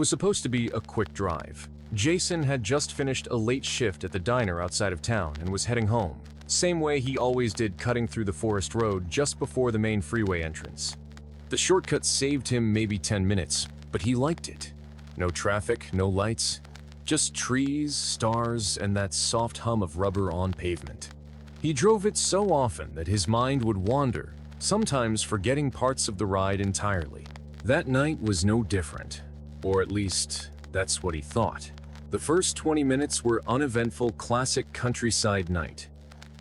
was supposed to be a quick drive. Jason had just finished a late shift at the diner outside of town and was heading home, same way he always did, cutting through the forest road just before the main freeway entrance. The shortcut saved him maybe 10 minutes, but he liked it. No traffic, no lights, just trees, stars, and that soft hum of rubber on pavement. He drove it so often that his mind would wander, sometimes forgetting parts of the ride entirely. That night was no different, or at least, that's what he thought. The first 20 minutes were uneventful, classic countryside night.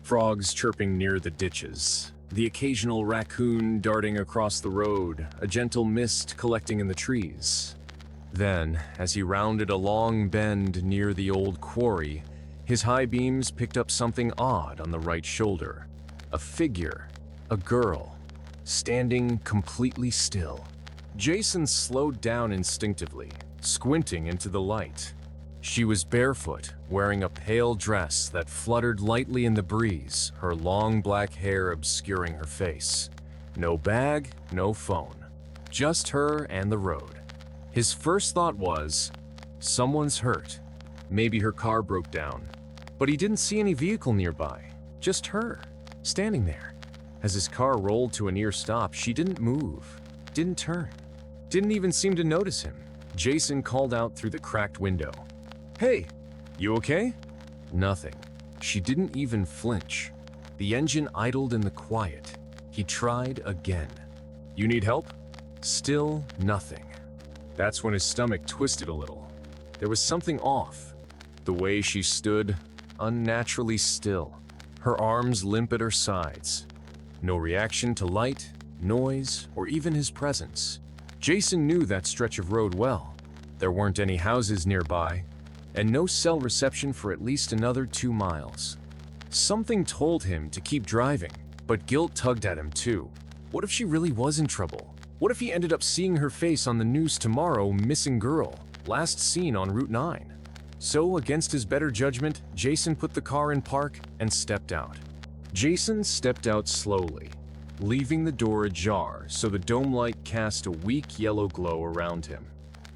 Frogs chirping near the ditches, the occasional raccoon darting across the road, a gentle mist collecting in the trees. Then, as he rounded a long bend near the old quarry, his high beams picked up something odd on the right shoulder. A figure, a girl, standing completely still. Jason slowed down instinctively, squinting into the light. She was barefoot, wearing a pale dress that fluttered lightly in the breeze, her long black hair obscuring her face. No bag, no phone. Just her and the road. His first thought was, someone's hurt. Maybe her car broke down. But he didn't see any vehicle nearby, just her, standing there. As his car rolled to a near stop, she didn't move, didn't turn, didn't even seem to notice him. Jason called out through the cracked window. "Hey, you okay?" Nothing. She didn't even flinch. The engine idled in the quiet. He tried again. "You need help?" Still nothing. That's when his stomach twisted a little. There was something off. The way she stood, unnaturally still, her arms limp at her sides. No reaction to light, noise, or even his presence. Jason knew that stretch of road well. There weren't any houses nearby, and no cell reception for at least another 2 miles. Something told him to keep driving, but guilt tugged at him too. What if she really was in trouble? What if he ended up seeing her face on the news tomorrow, missing girl, last seen on Route 9? So, against his better judgment, Jason put the car in park and stepped out. Jason stepped out slowly, leaving the door ajar so the dome light cast a weak yellow glow around him.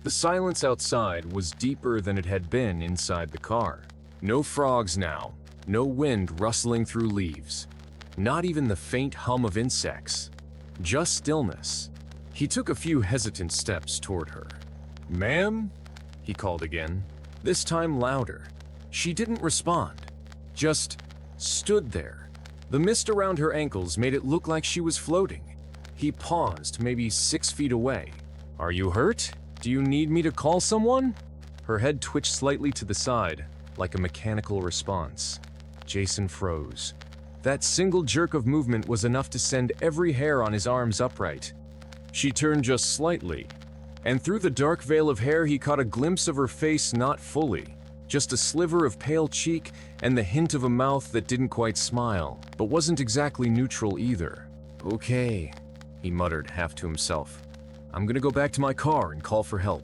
The silence outside was deeper than it had been inside the car. No frogs now, no wind rustling through leaves, not even the faint hum of insects, just stillness. He took a few hesitant steps toward her. "Ma'am?" he called again, this time louder. She didn't respond, just stood there. The mist around her ankles made it look like she was floating. He paused, maybe 6 feet away. "Are you hurt? Do you need me to call someone?" Her head twitched slightly to the side, like a mechanical response. Jason froze. That single jerk of movement was enough to send every hair on his arms upright. She turned just slightly, and through the dark veil of hair he caught a glimpse of her face, not fully. Just a sliver of pale cheek and the hint of a mouth that didn't quite smile, but wasn't exactly neutral either. "Okay," he muttered half to himself. "I'm gonna go back to my car and call for help."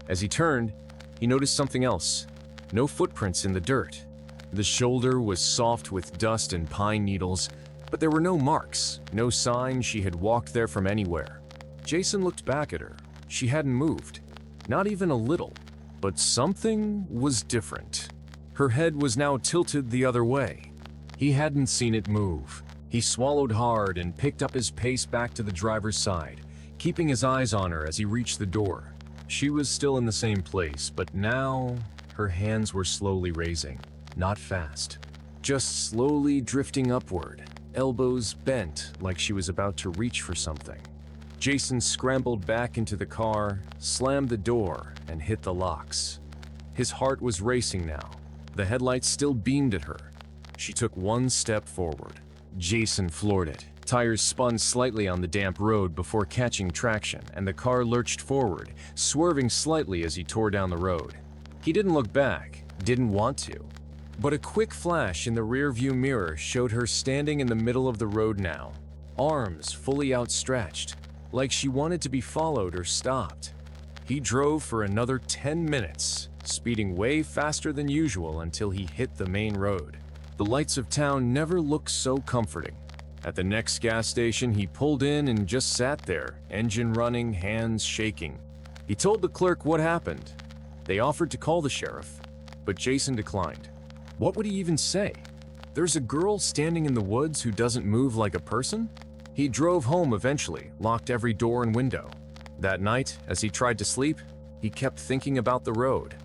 As he turned, he noticed something else. No footprints in the dirt. The shoulder was soft with dust and pine needles, but there were no marks, no sign she had walked there from anywhere. Jason looked back at her. She hadn't moved, not even a little, but something was different. Her head was now tilted the other way. He hadn't seen it move. He swallowed hard and picked up his pace back to the driver's side, keeping his eyes on her as he reached the door. She was still in the same place, but now her hands were slowly raising, not fast, just slowly drifting upward, elbows bent like she was about to reach for something. Jason scrambled back into the car, slammed the door, and hit the locks. His heart was racing now. The headlights still beamed at her. She took one step forward. Jason floored it. Tires spun slightly on the damp road before catching traction, and the car lurched forward, swerving slightly as he tore down the road. He didn't look back, didn't want to. But a quick flash in the rearview mirror showed her standing in the middle of the road now, arms fully outstretched, like she wanted to be followed or stopped. He drove for another 10 minutes, speeding way faster than usual until he hit the main road. The lights of town never looked so comforting. At the next gas station, he pulled in and just sat there, engine running, hands shaking. He told the clerk what happened. They offered to call the sheriff, but Jason declined. What would he even say? There's a girl standing in the woods who doesn't move like a person? He drove home eventually, locked every door and window. That night, as he tried to sleep, he kept thinking about the road,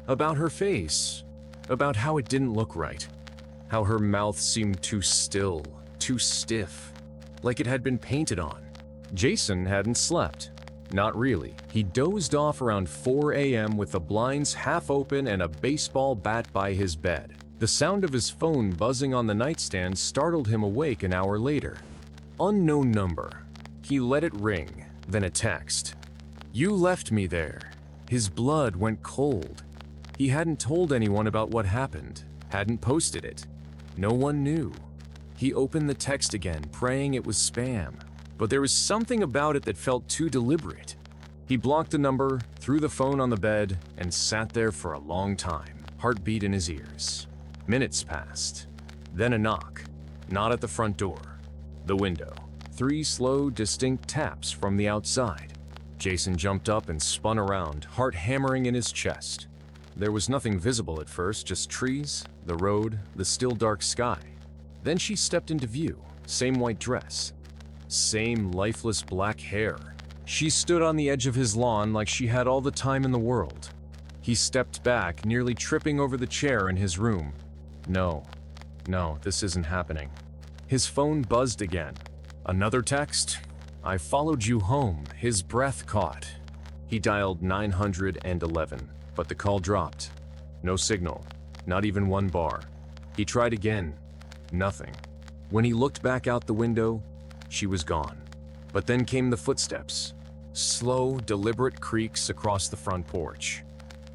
about her face, about how it didn't look right, how her mouth seemed too still, too stiff, like it had been painted on. Jason hadn't slept. Not really. He dozed off around 4 a.m. with the blinds half open and a baseball bat by his bed. The sound of his phone buzzing on the nightstand startled him awake an hour later. Unknown number. He let it ring, then a text. "You left me there." His blood went cold. He hadn't told anyone about what happened, hadn't posted it. No one knew. He opened the text again, praying it was spam. But there was something about it that felt too deliberate. He blocked the number, threw the phone on the bed, and sat there for a long time, heartbeat in his ears. Minutes passed. Then a knock. Not at the front door. The window. 3 slow, distinct taps from the outside. Jason jumped up and spun around, heart hammering in his chest. There was nothing visible at first, just trees, the road, the still dark sky. Then she stepped into view, same white dress. Same lifeless black hair. She stood on the edge of his lawn like she had all the time in the world. He stepped back, nearly tripping over the chair in his room. No, this isn't happening. His phone buzzed again. Another text? "I followed you home." His breath caught. He dialed 911, but the call dropped. No signal, not even one bar. He tried again. Nothing. When he looked back out the window, she was gone. But then came the footsteps. Slow, deliberate creaks across the front porch.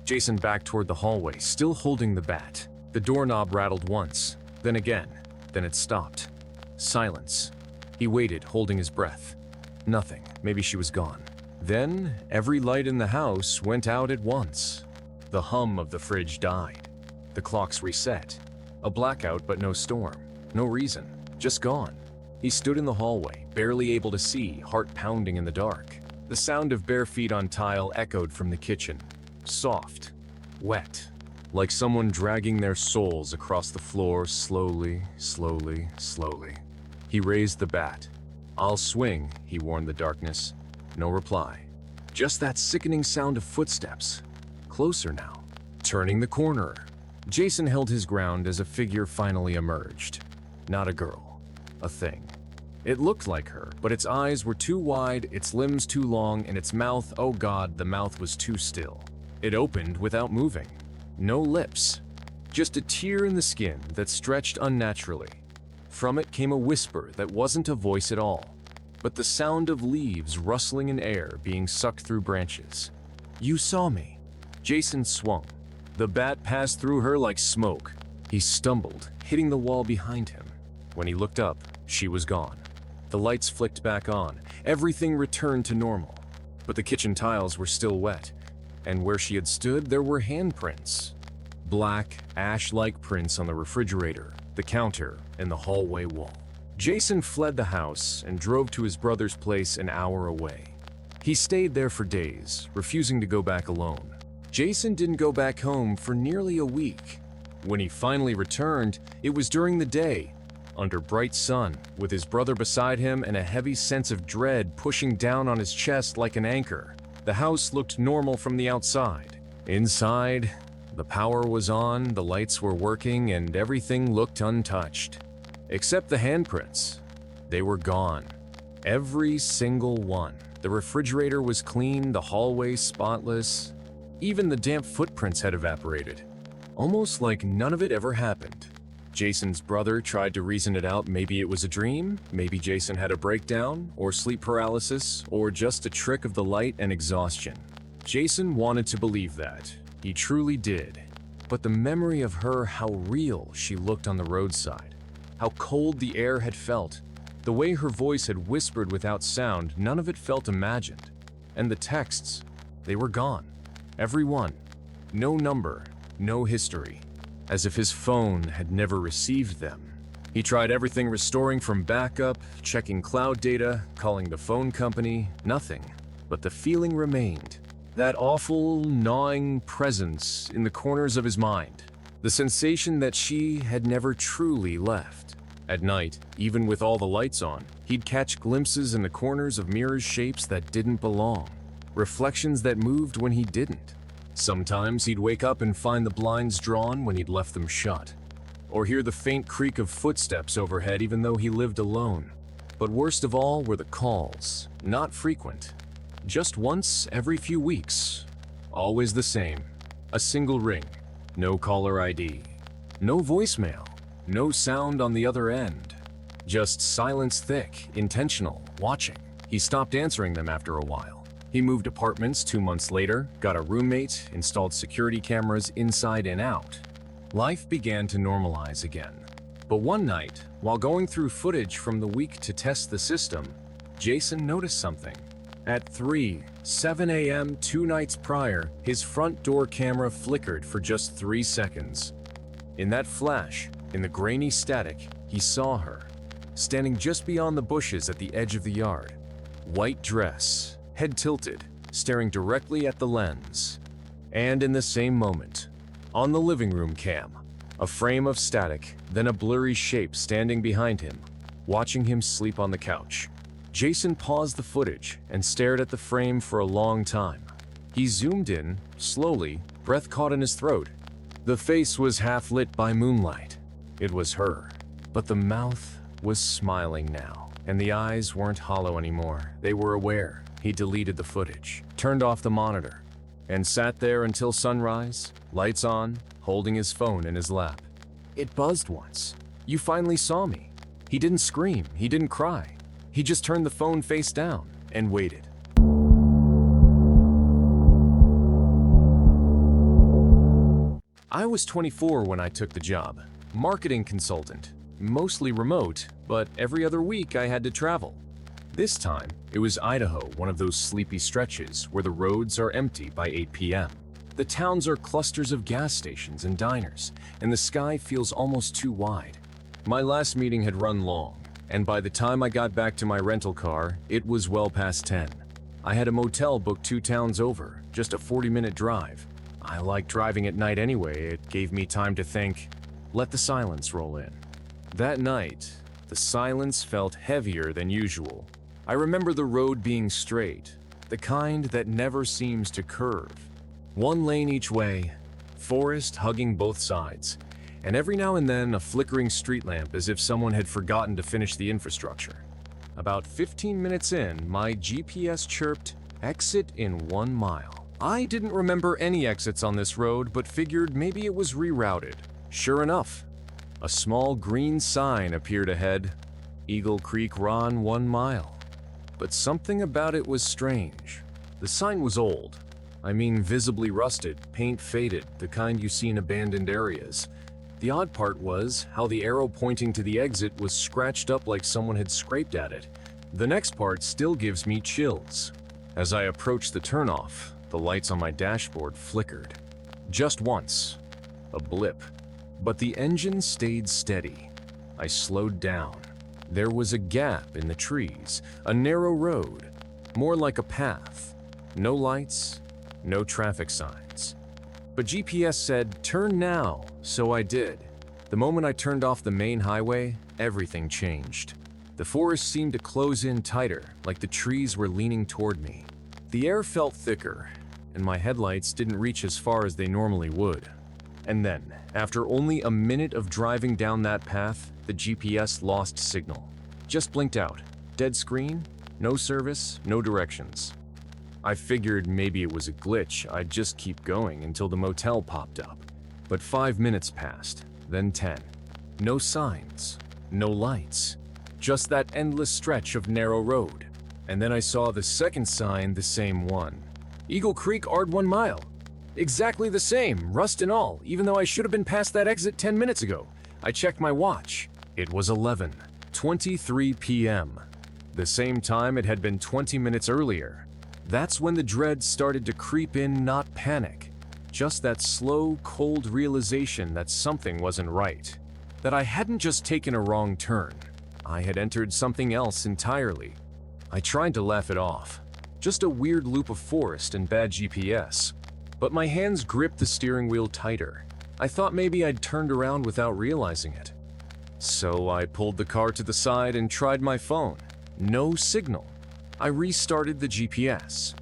Jason backed toward the hallway, still holding the bat. The doorknob rattled once, then again, then it stopped. Silence. He waited, holding his breath. Nothing. Maybe she was gone. Then, every light in the house went out at once. The hum of the fridge died. The clocks reset. A blackout, but no storm. No reason. Just gone. He stood in the hallway, barely able to see, heart pounding in the dark. The sound of bare feet on tile echoed from the kitchen. Soft. Wet. Like someone dragging their souls across the floor slowly, slowly, slowly. He raised the bat. "I'll swing," he warned the darkness. No reply. Just that sickening sound of footsteps. Closer now. Turning the corner. Jason held his ground as a figure finally emerged. Not a girl. A thing. It looked like her, but its eyes were too wide, its limbs too long, and its mouth, oh God, the mouth was too still. It opened without moving. No lips. Just a tear in the skin that stretched unnaturally. From it came a whisper that wasn't a voice at all, but the sound of leaves rustling in air being sucked through branches. "You saw me." Jason swung. The bat passed through her like smoke. He stumbled, hitting the wall behind him. When he looked up, she was gone. The lights flicked back on. Everything returned to normal. But the kitchen tiles were still wet, and where she had stood, there were handprints. Black, ash-like prints on the refrigerator, the counter, and the hallway wall. Jason fled the house and drove to his brother's place an hour away. He stayed there for days, refusing to go back alone. Jason didn't go back home for nearly a week. When he finally returned, it was during the day, under bright sun, with his brother beside him and a heavy sense of dread pushing down on his chest like an anchor. The house looked normal from the outside. Inside, the power was on, the lights were working, and everything looked untouched. Except the handprints. They were gone. Every single one. The refrigerator was clean, the hallway spotless. Even the damp footprints had evaporated. Almost like none of it ever happened. Jason's brother tried to reason it out. Maybe it was a dream, maybe Jason had a breakdown, or sleep paralysis, or just a trick of the light and exhaustion. Jason wanted to believe that. He truly did. But the memory of her, how real she looked on the roadside, how cold the air had felt, the way her voice had whispered without sound, none of it felt imagined. And the texts, they were gone. Every one. No number, no history. As if his phone had never received them. He tried everything, restoring from backup, checking cloud data, calling the phone company, nothing. But the feeling remained. That awful, gnawing presence in the corners of his mind. The sensation that she had never truly left. At night, even with all the lights on, he'd catch glimpses in the corners of mirrors shapes that didn't belong. Reflections that moved when he didn't. Sometimes he'd wake up and find the blinds drawn when he'd left them shut. Or hear the faint creak of footsteps overhead even though he lived alone. But worst of all were the calls, not frequent. Just once every few weeks. Always the same. A single ring. No caller ID. No voicemail. No sound on the other end. Just silence thick, intentional, watching. He stopped answering them after a while. He moved apartments 2 months later, got a roommate, installed security cameras inside and out. Life began to normalize again. But one night, while going through footage from the week to test the system, Jason noticed something. At 3:07 a.m. 2 nights prior, his front door camera flickered for just 3 seconds. In that flash, in the grainy static, he saw her, standing just beyond the bushes at the edge of the yard. White dress, head tilted, staring directly at the lens. And in the same moment, on the living room cam, a frame of static, then a blurry shape standing behind him, watching him sleep on the couch. Jason paused the footage and stared at the frame for a long time. He zoomed in, slowly, breath caught in his throat. The face was half lit by moonlight. It was her. But the mouth was smiling now, and the eyes weren't hollow anymore. They were aware. He deleted the footage, turned off the monitor, and sat there until sunrise, lights on, holding his phone in his lap. It buzzed once. "You finally saw me." He didn't scream, he didn't cry. He just turned the phone face down and waited. I was 24 when I took the job. Marketing consultant. Mostly remote, but every other week I had to travel. This time, it was Idaho, one of those sleepy stretches where the roads are empty by 8 p.m. The towns are clusters of gas stations and diners, and the sky feels almost too wide. My last meeting had run long, and by the time I got back to my rental car, it was well past 10. I had a motel booked 2 towns over, just a 40-minute drive. I like driving at night anyway. It gave me time to think, let the silence roll in. That night, the silence felt heavier than usual. I remember the road being straight, the kind that never seems to curve. 1 lane each way, forest hugging both sides, and every now and then a flickering street lamp as if someone had forgotten to finish the infrastructure. About 15 minutes in, my GPS chirped, "Exit in 1 mile." I didn't remember any exits on this road, but figured maybe it was rerouted. Sure enough, a small green sign appeared ahead, "Eagle Creek Run 1 mile." But something about it was strange. The sign was old. I mean visibly rusted, paint faded, the kind you see in abandoned areas. The odd part was how the arrow pointing to the exit was scratched up like someone had scraped at it. The next part still gives me chills. As I approached the turnoff, the lights on my dashboard flickered. Just once. A blip. But the engine stayed steady. I slowed down. There was a gap in the trees, a narrow road, more like a path. No lights, no traffic signs. But GPS said, "Turn now," so I did. The moment I turned off the main highway, everything changed. The forest seemed to close in tighter, like the trees were leaning toward me. The air felt thicker, and my headlights didn't reach as far as they normally would. And then, after only a minute of driving down that path, the GPS lost signal. Just blinked out. Dead screen, no service, no directions. I figured maybe it was a glitch. I'd just keep going until the motel popped up. But 5 minutes passed, then 10. No signs, no lights, just that endless stretch of narrow road. And then I saw the second sign, the same one. "Eagle Creek Ard 1 mile." Exactly the same, rust and all, even though I should have been past that exit 10 minutes ago. I checked my watch. It was 11:23 p.m. The same time it had been 20 minutes earlier. That's when the dread started to creep in, not panic. Just that slow, cold realization that something wasn't right. That I hadn't just taken a wrong turn. I had entered something else entirely. I tried to laugh it off. Just a weird loop of forest and bad GPS. But my hands gripped the steering wheel tighter. I thought maybe I'd turned around without realizing it. So I pulled the car to the side and tried my phone. No signal. I restarted the GPS.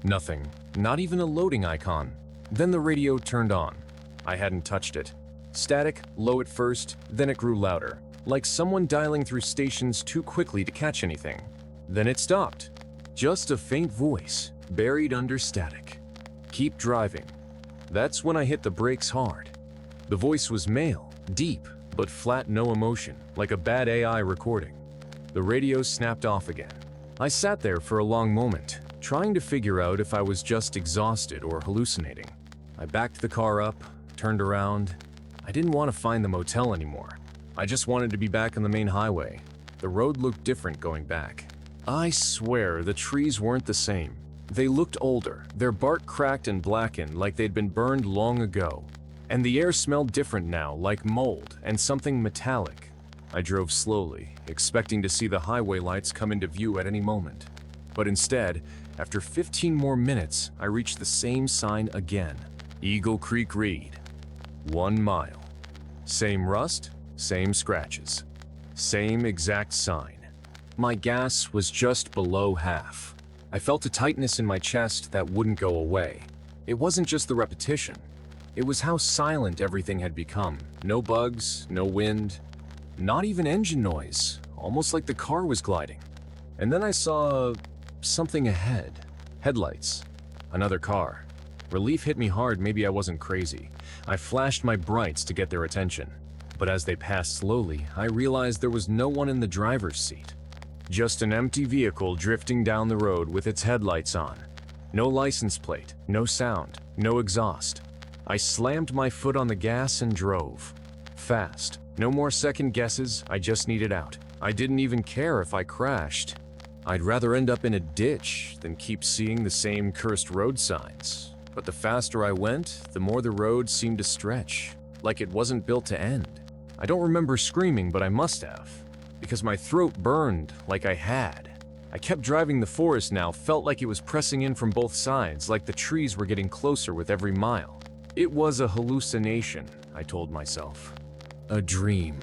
Nothing, not even a loading icon. Then the radio turned on. I hadn't touched it. Static, low at first, then it grew louder, like someone dialing through stations too quickly to catch anything. Then it stopped. Just a faint voice, buried under static. Keep driving. That's when I hit the brakes hard. The voice was male, deep, but flat, no emotion, like a bad AI recording. The radio snapped off again. I sat there for a long moment, trying to figure out if I was just exhausted or hallucinating. I backed the car up, turned around. I didn't want to find the motel anymore. I just wanted to be back on the main highway. The road looked different going back. I swear the trees weren't the same. They looked older, their bark cracked and blackened like they'd been burned long ago. And the air smelled different now, like mold and something metallic. I drove slowly, expecting to see the highway lights come into view at any moment. But instead, after 15 more minutes, I reached the same sign again. Eagle Creek Reed. 1 mile. Same rust, same scratches. Same exact sign. My gas was just below half. I felt a tightness in my chest that wouldn't go away. It wasn't just the repetition. It was how silent everything had become. No bugs, no wind, not even engine noise, almost like the car was gliding. And then I saw something ahead. Headlights. Another car. Relief hit me hard. Maybe I wasn't crazy. I flashed my brights to get their attention. But as they passed slowly, I realized there was no one in the driver's seat. Just an empty vehicle drifting down the road with its headlights on. No license plate, no sound, no exhaust. I slammed my foot on the gas and drove. Fast. No more second guesses, I just needed out. I didn't even care if I crashed. I'd rather end up in a ditch than keep seeing the same cursed road signs. But the faster I went, the more the road seemed to stretch, like it wasn't built to end. I don't remember screaming, but I must have, because my throat burned like I had. I kept driving. The forest now felt like it was pressing in from both sides, like the trees were getting closer with every mile. It was a hallucination, I told myself. A dream.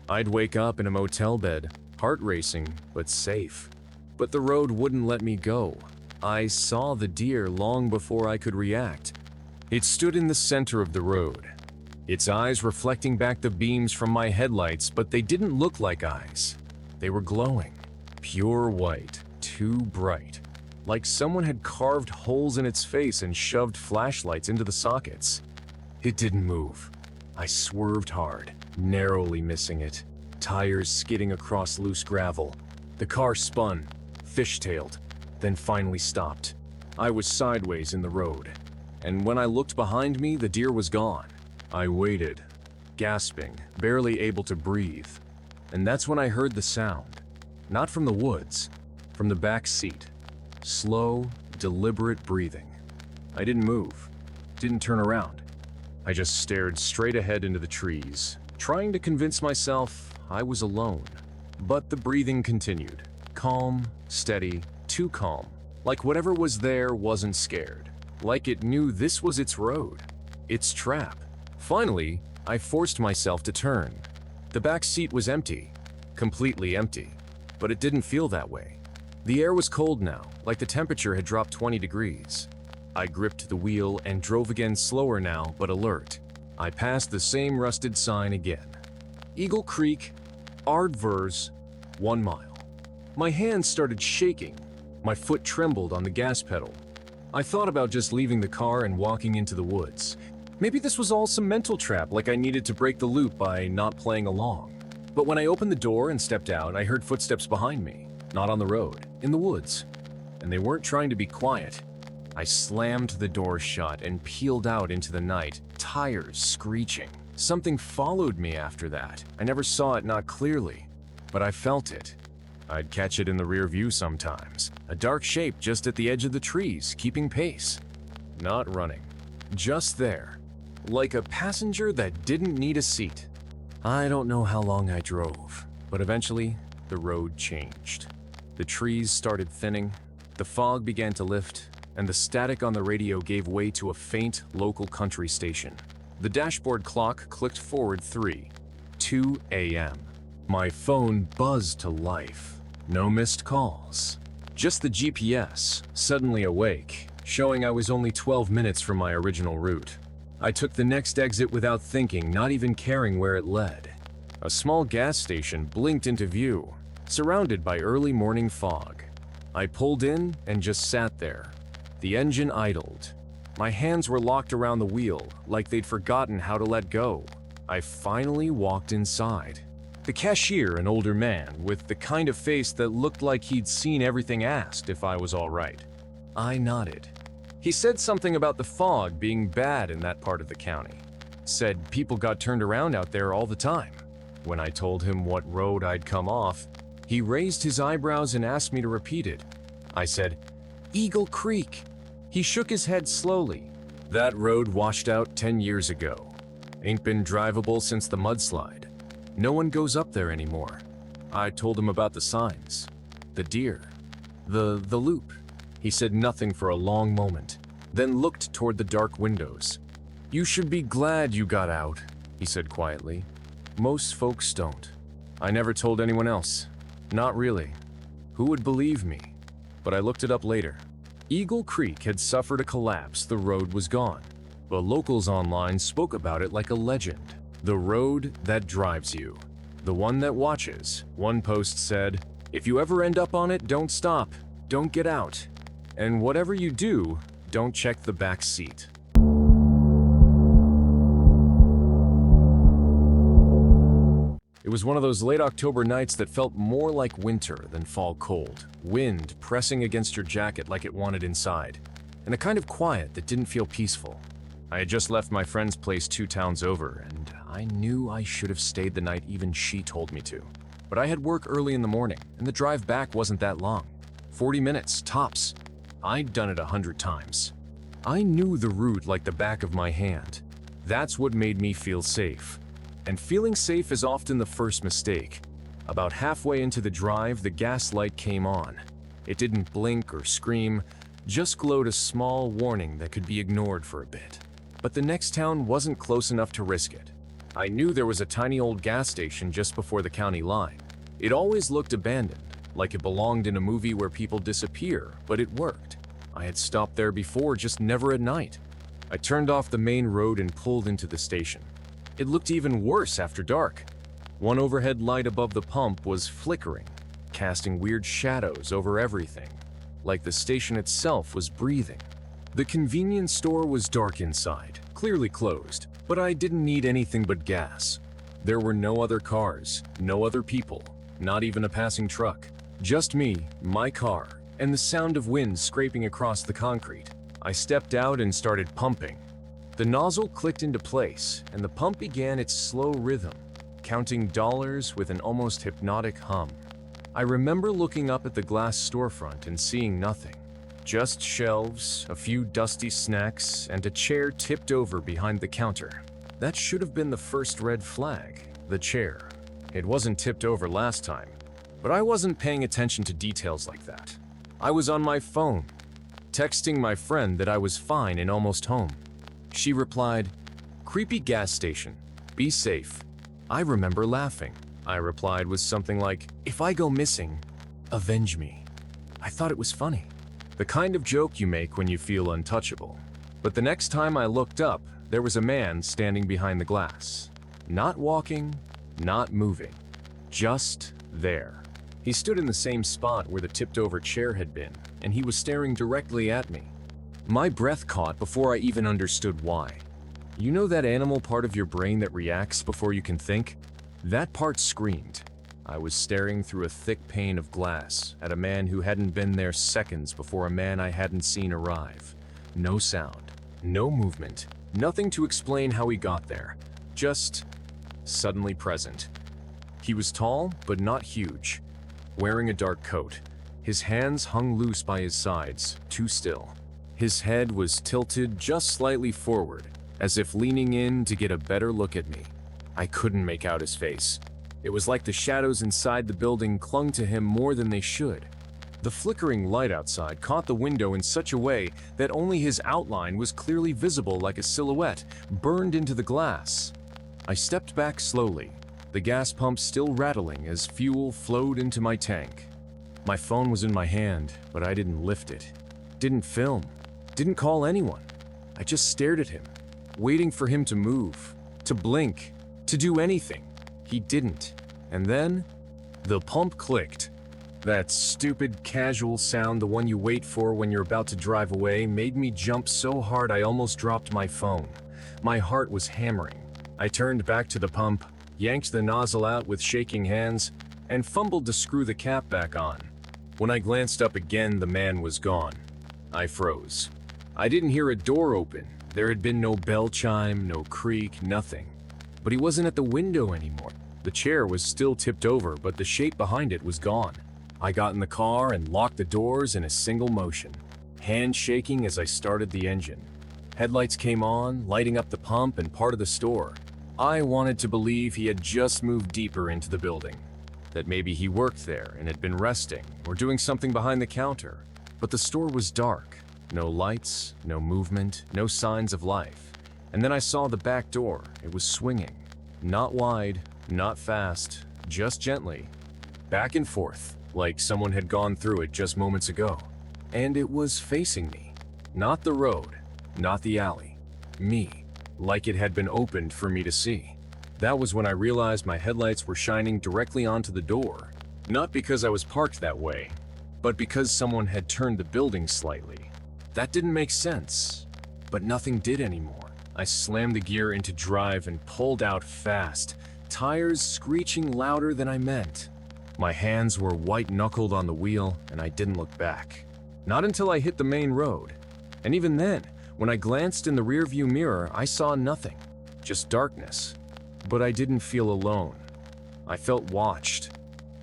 I'd wake up in a motel bed, heart racing, but safe. But the road wouldn't let me go. I saw the deer long before I could react. It stood in the center of the road, its eyes reflecting back the beams from my headlights, but they didn't look like eyes. They were glowing, pure white, too bright, like someone had carved holes in its face and shoved flashlights into the sockets. It didn't move. I swerved hard, narrowly missing it, tires skidding across loose gravel. The car spun, fishtailed, then finally stopped. I was sideways in the road, and when I looked behind me, the deer was gone. I waited, gasping, barely able to breathe. And that's when I heard the sound. Not from the woods, from the back seat. Slow, deliberate breathing. I didn't move, didn't turn around. I just stared straight ahead into the trees, trying to convince myself I was alone. But the breathing continued. Calm, steady, too calm. Like whatever was there wasn't scared. Like it knew this was its road, its trap. Finally, I forced myself to turn. The back seat was empty, completely empty, but it didn't feel that way. The air was cold now, like the temperature had dropped 20 degrees. I gripped the wheel and drove again, slower now, but alert. I passed the same rusted sign again. Eagle Creek, Aardvarks, 1 mile. My hands started shaking. My foot trembled on the gas pedal. I thought about just leaving the car and walking into the woods. Maybe this was all some mental trap, like I needed to break the loop by not playing along. But when I opened the door and stepped out, I heard footsteps behind me, not on the road, in the woods. And they weren't trying to be quiet. I slammed the door shut and peeled out into the night, tires screeching. Something followed me after that. I never saw it, not clearly, but I felt it. I'd catch it in the rear view sometimes. A dark shape just at the edge of the trees, keeping pace. Not running. Just there. Like a passenger that didn't need a seat. I don't know how long I drove, but eventually, the road changed. The trees started thinning. The fog began to lift, and the static on the radio gave way to a faint local country station. The dashboard clock clicked forward 2 a.m. My phone buzzed to life. No missed calls. Just the GPS, suddenly awake, showing I was only 12 minutes from my original route. I took the next exit without thinking, not even caring where it led. A small gas station blinked into view, surrounded by early morning fog. I pulled in and just sat there. The engine idled. My hands were locked around the wheel, like they'd forgotten how to let go. I finally walked inside. The cashier, an older man, with the kind of face that looked like he'd seen everything, asked if I was all right. I nodded. He said something about the fog being bad in that part of the county. Said people got turned around out there all the time. When I told him what road I'd come off, he raised his eyebrows and asked me to repeat it. I said, "Eagle Creek." He shook his head slowly. "That road washed out 10 years ago. Ain't been drivable since the mudslide. No one goes up there anymore." I told him about the signs, the deer, the loop. He said nothing for a long moment, then looked toward the dark windows. "You should be glad you got out," he said quietly. "Most folks don't." I never told anyone else. Not really. Who would believe me? But I looked it up later. Eagle Creek had suffered a collapse. The road was gone. But locals online spoke about it like a legend. The road that drives you. The one that watches. One post said, "If you ever end up on it, don't stop. Don't get out. And whatever you do, don't check the back seat." It was one of those late October nights that felt more like winter than fall cold. Wind pressing against your jacket like it wanted inside. And a kind of quiet that didn't feel peaceful. I had just left my friend's place 2 towns over, and I knew I should have stayed the night even she told me to. But I had work early in the morning, and the drive back wasn't that long. 40 minutes, tops. I'd done it 100 times. I knew the route like the back of my hand. That's what made me feel safe. And feeling safe is often the first mistake. About halfway into the drive, the gas light came on. It didn't blink or scream, just glowed a small warning that could be ignored for a bit. But the next town wasn't close enough to risk it. I knew there was a tiny old gas station just before the county line. It always looked abandoned, like it belonged in a movie where people disappear, but it worked. I had stopped there before, just never at night. I turned off the main road and pulled into the station. It looked even worse after dark. One overhead light above the pump was flickering, casting weird shadows over everything, like the station itself was breathing. The convenience store was dark inside, clearly closed, but I didn't need anything but gas. There were no other cars, no other people, not even a passing truck. Just me, my car, and the sound of wind scraping across the concrete. I stepped out and started pumping. The nozzle clicked into place, and the pump began its slow rhythm, counting dollars with an almost hypnotic hum. I remember looking up at the glass storefront and seeing nothing. Just shelves, a few dusty snacks, and a chair tipped over behind the counter. That should have been the first red flag, the chair. It wasn't tipped over last time, but I wasn't paying attention to details like that. I was on my phone, texting my friend that I was fine and almost home. She replied, "Creepy gas station. Be safe." I remember laughing. I replied with something like, "If I go missing, avenge me." I thought it was funny. The kind of joke you make when you feel untouchable. But the next time I looked up, there was a man standing behind the glass. Not walking, not moving. Just there. He stood in the same spot where the tipped-over chair had been, and he was staring directly at me. My breath caught before I even understood why. You know that animal part of your brain that reacts before you can think? That part screamed. I was staring through a thick pane of glass at a man who hadn't been there seconds before a man I hadn't seen arrive. No sound, no movement, nothing to explain how he got there. Just suddenly present. He was tall, but not huge, wearing a dark coat. His hands hung loose by his sides, too still. His head was tilted just slightly forward, as if leaning in to get a better look at me. I couldn't make out his face. It was like the shadows inside the building clung to him more than they should. The flickering light outside caught the window in such a way that only his outline was clearly visible like a silhouette burned into the glass. I stepped back slowly, the gas pump still rattling as fuel flowed into my tank. My phone was in my hand, but I didn't lift it. Didn't film. Didn't call anyone. I just stared at him, waiting for him to move, to blink, to do anything. He didn't. And then, the pump clicked. That stupid, casual sound, the one you wait for when you're about to drive away, made me jump so hard I almost dropped my phone. My heart was hammering. I turned back to the pump, yanked the nozzle out with shaking hands, and fumbled to screw the cap back on. When I glanced up again, the man was gone. I froze. I didn't hear a door open. There had been no bell chime, no creak, nothing. But he wasn't at the window anymore. The chair was still tipped over, but the shape behind it was gone. I got in the car and locked the doors in a single motion, hands shaking as I started the engine. Headlights came on, lighting up the pump and part of the store. I wanted to believe he had just moved deeper into the building, that maybe he worked there and had been resting or doing something behind the counter. But the store was dark. No lights, no movement, no signs of life. And then I saw the back door. It was swinging. Not wide, not fast, just gently. Back and forth, like someone had gone through it just moments ago. And it was facing me. Not the road, not the alley. Me, like it had been opened for me to see. That was when I realized my headlights were shining directly onto the door. Not because I was parked that way, but because someone had turned the building slightly. That didn't make sense, but nothing did anymore. I slammed the gear into drive and pulled out fast, tires screeching louder than I meant. My hands were white-knuckled on the wheel, and I didn't look back. Not until I hit the main road. And even then, when I glanced in the rearview mirror, I saw nothing, just darkness. But I didn't feel alone. I felt watched.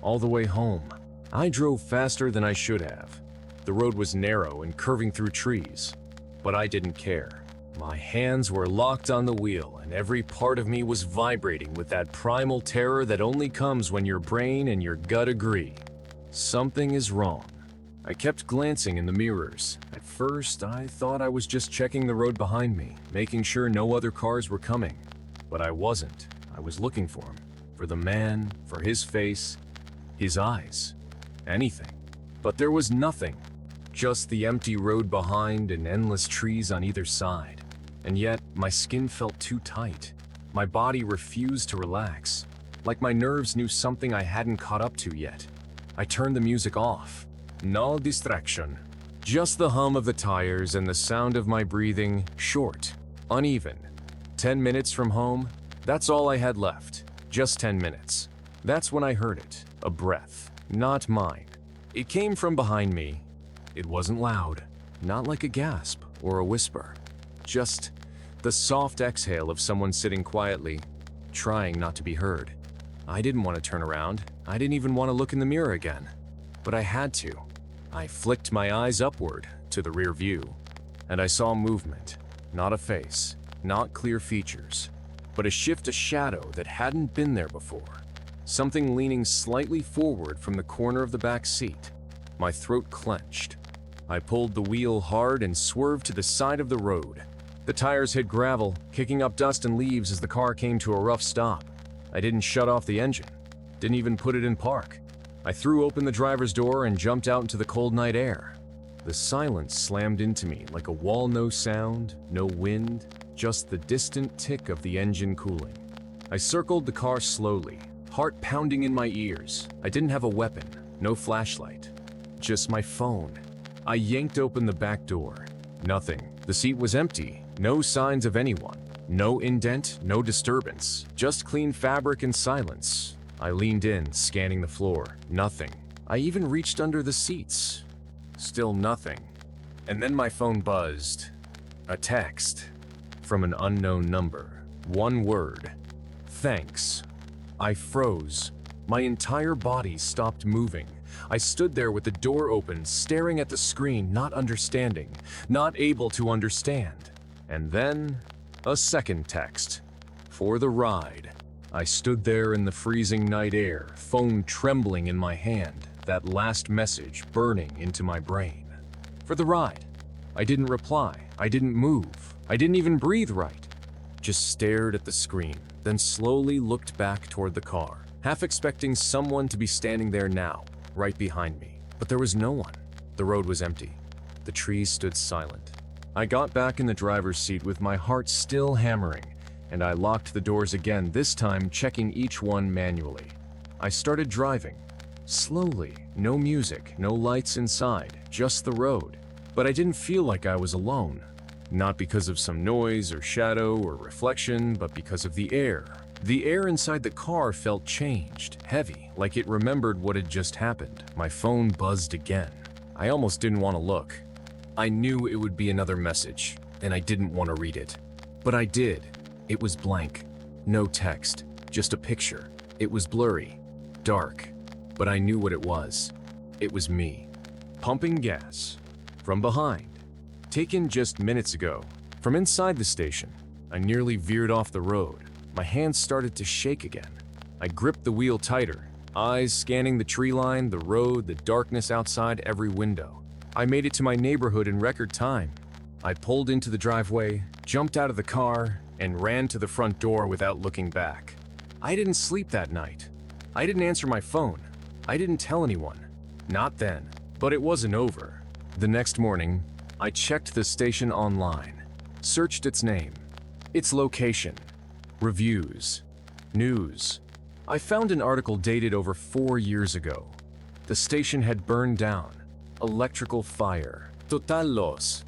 All the way home. I drove faster than I should have. The road was narrow and curving through trees, but I didn't care. My hands were locked on the wheel, and every part of me was vibrating with that primal terror that only comes when your brain and your gut agree. Something is wrong. I kept glancing in the mirrors. At first, I thought I was just checking the road behind me, making sure no other cars were coming. But I wasn't. I was looking for him. For the man, for his face, his eyes, anything. But there was nothing. Just the empty road behind and endless trees on either side. And yet, my skin felt too tight. My body refused to relax, like my nerves knew something I hadn't caught up to yet. I turned the music off. No distraction. Just the hum of the tires and the sound of my breathing, short, uneven. 10 minutes from home, that's all I had left. Just 10 minutes. That's when I heard it. A breath. Not mine. It came from behind me. It wasn't loud. Not like a gasp or a whisper. Just the soft exhale of someone sitting quietly, trying not to be heard. I didn't want to turn around. I didn't even want to look in the mirror again. But I had to. I flicked my eyes upward to the rear view, and I saw movement. Not a face, not clear features, but a shift of shadow that hadn't been there before. Something leaning slightly forward from the corner of the back seat. My throat clenched. I pulled the wheel hard and swerved to the side of the road. The tires hit gravel, kicking up dust and leaves as the car came to a rough stop. I didn't shut off the engine. Didn't even put it in park. I threw open the driver's door and jumped out into the cold night air. The silence slammed into me like a wall, no sound, no wind, just the distant tick of the engine cooling. I circled the car slowly, heart pounding in my ears. I didn't have a weapon, no flashlight, just my phone. I yanked open the back door. Nothing. The seat was empty, no signs of anyone. No indent, no disturbance, just clean fabric and silence. I leaned in, scanning the floor. Nothing. I even reached under the seats. Still nothing. And then my phone buzzed. A text. From an unknown number. One word. Thanks. I froze. My entire body stopped moving. I stood there with the door open, staring at the screen, not understanding, not able to understand. And then, a second text. For the ride. I stood there in the freezing night air, phone trembling in my hand. that last message burning into my brain. For the ride. I didn't reply. I didn't move. I didn't even breathe right. Just stared at the screen, then slowly looked back toward the car, half expecting someone to be standing there now, right behind me. But there was no one. The road was empty. The trees stood silent. I got back in the driver's seat with my heart still hammering, and I locked the doors again, this time checking each one manually. I started driving. Slowly, no music, no lights inside, just the road. But I didn't feel like I was alone. Not because of some noise or shadow or reflection, but because of the air. The air inside the car felt changed, heavy, like it remembered what had just happened. My phone buzzed again. I almost didn't want to look. I knew it would be another message, and I didn't want to read it. But I did. It was blank. No text, just a picture. It was blurry, dark, but I knew what it was. It was me, pumping gas, from behind. Taken just minutes ago, from inside the station. I nearly veered off the road. My hands started to shake again. I gripped the wheel tighter, eyes scanning the tree line, the road, the darkness outside every window. I made it to my neighborhood in record time. I pulled into the driveway, jumped out of the car, and ran to the front door without looking back. I didn't sleep that night. I didn't answer my phone. I didn't tell anyone. Not then. But it wasn't over. The next morning, I checked the station online, searched its name, its location, reviews, news. I found an article dated over 4 years ago. The station had burned down. Electrical fire. Total loss.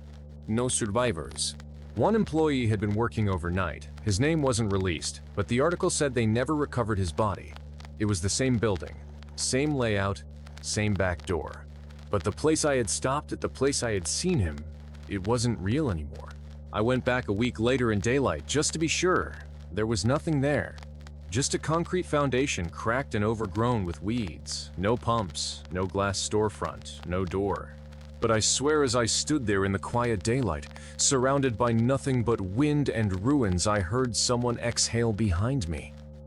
No survivors. One employee had been working overnight. His name wasn't released, but the article said they never recovered his body. It was the same building, same layout, same back door. But the place I had stopped at the place I had seen him, it wasn't real anymore. I went back a week later in daylight just to be sure. There was nothing there. Just a concrete foundation cracked and overgrown with weeds. No pumps, no glass storefront, no door. But I swear as I stood there in the quiet daylight, surrounded by nothing but wind and ruins, I heard someone exhale behind me.